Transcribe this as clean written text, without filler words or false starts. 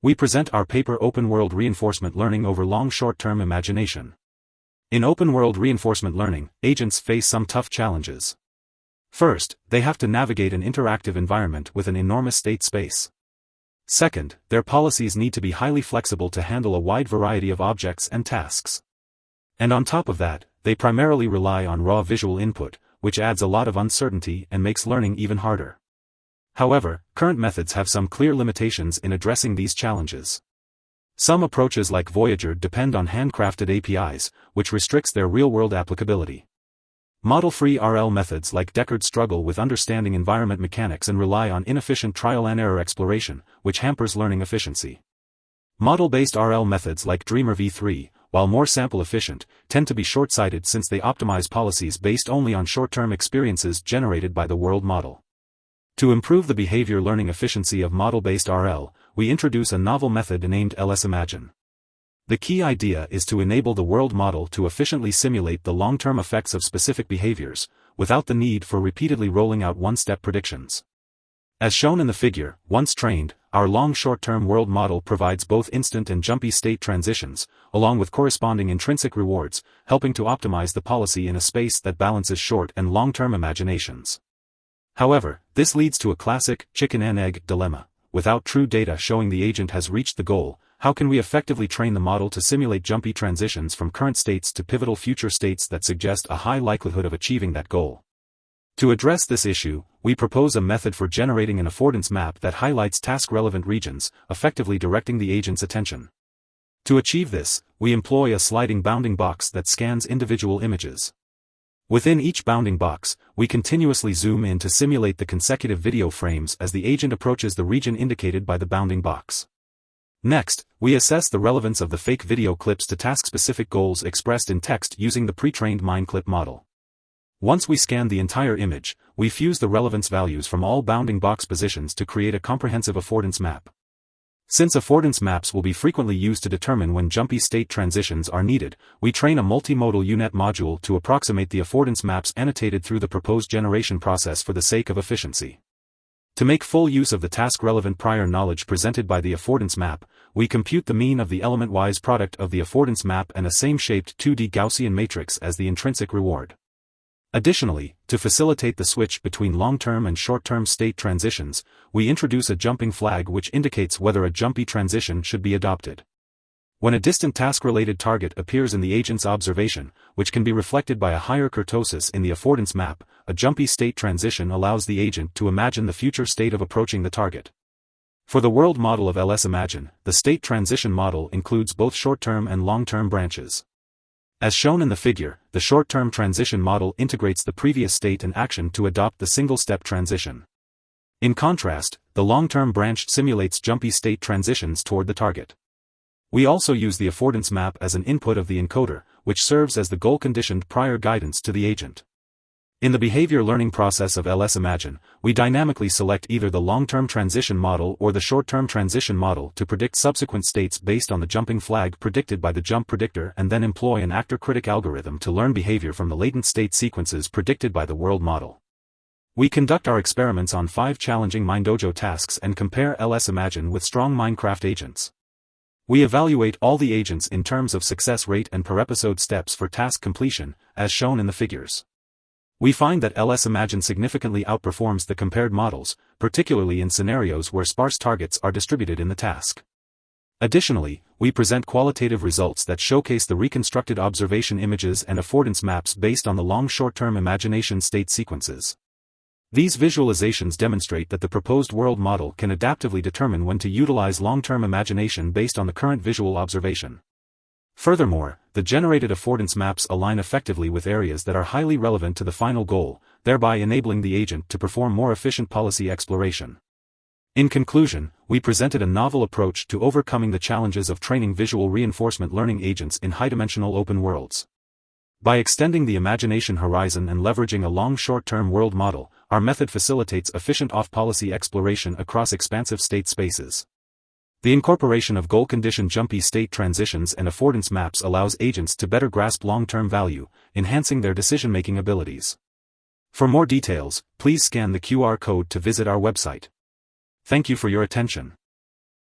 We present our paper Open-World Reinforcement Learning over Long Short-Term Imagination. In open-world reinforcement learning, agents face some tough challenges. First, they have to navigate an interactive environment with an enormous state space. Second, their policies need to be highly flexible to handle a wide variety of objects and tasks. And on top of that, they primarily rely on raw visual input, which adds a lot of uncertainty and makes learning even harder. However, current methods have some clear limitations in addressing these challenges. Some approaches like Voyager depend on handcrafted APIs, which restricts their real-world applicability. Model-free RL methods like Deckard struggle with understanding environment mechanics and rely on inefficient trial-and-error exploration, which hampers learning efficiency. Model-based RL methods like Dreamer v3, while more sample-efficient, tend to be short-sighted since they optimize policies based only on short-term experiences generated by the world model. To improve the behavior learning efficiency of model-based RL, we introduce a novel method named LS-Imgine. The key idea is to enable the world model to efficiently simulate the long-term effects of specific behaviors, without the need for repeatedly rolling out one-step predictions. As shown in the figure, once trained, our long short-term world model provides both instant and jumpy state transitions, along with corresponding intrinsic rewards, helping to optimize the policy in a space that balances short and long-term imaginations. However, this leads to a classic chicken and egg dilemma. Without true data showing the agent has reached the goal, how can we effectively train the model to simulate jumpy transitions from current states to pivotal future states that suggest a high likelihood of achieving that goal? To address this issue, we propose a method for generating an affordance map that highlights task-relevant regions, effectively directing the agent's attention. To achieve this, we employ a sliding bounding box that scans individual images. Within each bounding box, we continuously zoom in to simulate the consecutive video frames as the agent approaches the region indicated by the bounding box. Next, we assess the relevance of the fake video clips to task-specific goals expressed in text using the pre-trained MineClip model. Once we scan the entire image, we fuse the relevance values from all bounding box positions to create a comprehensive affordance map. Since affordance maps will be frequently used to determine when jumpy state transitions are needed, we train a multimodal UNet module to approximate the affordance maps annotated through the proposed generation process for the sake of efficiency. To make full use of the task-relevant prior knowledge presented by the affordance map, we compute the mean of the element-wise product of the affordance map and a same-shaped 2D Gaussian matrix as the intrinsic reward. Additionally, to facilitate the switch between long-term and short-term state transitions, we introduce a jumping flag which indicates whether a jumpy transition should be adopted. When a distant task-related target appears in the agent's observation, which can be reflected by a higher kurtosis in the affordance map, a jumpy state transition allows the agent to imagine the future state of approaching the target. For the world model of LS-Imgine, the state transition model includes both short-term and long-term branches. As shown in the figure, the short-term transition model integrates the previous state and action to adopt the single-step transition. In contrast, the long-term branch simulates jumpy state transitions toward the target. We also use the affordance map as an input of the encoder, which serves as the goal-conditioned prior guidance to the agent. In the behavior learning process of LS-Imgine, we dynamically select either the long-term transition model or the short-term transition model to predict subsequent states based on the jumping flag predicted by the jump predictor and then employ an actor-critic algorithm to learn behavior from the latent state sequences predicted by the world model. We conduct our experiments on 5 challenging MineDojo tasks and compare LS-Imgine with strong Minecraft agents. We evaluate all the agents in terms of success rate and per-episode steps for task completion, as shown in the figures. We find that LS-Imgine significantly outperforms the compared models, particularly in scenarios where sparse targets are distributed in the task. Additionally, we present qualitative results that showcase the reconstructed observation images and affordance maps based on the long short-term imagination state sequences. These visualizations demonstrate that the proposed world model can adaptively determine when to utilize long-term imagination based on the current visual observation. Furthermore, the generated affordance maps align effectively with areas that are highly relevant to the final goal, thereby enabling the agent to perform more efficient policy exploration. In conclusion, we presented a novel approach to overcoming the challenges of training visual reinforcement learning agents in high-dimensional open worlds. By extending the imagination horizon and leveraging a long short-term world model, our method facilitates efficient off-policy exploration across expansive state spaces. The incorporation of goal-conditioned jumpy state transitions and affordance maps allows agents to better grasp long-term value, enhancing their decision-making abilities. For more details, please scan the QR code to visit our website. Thank you for your attention.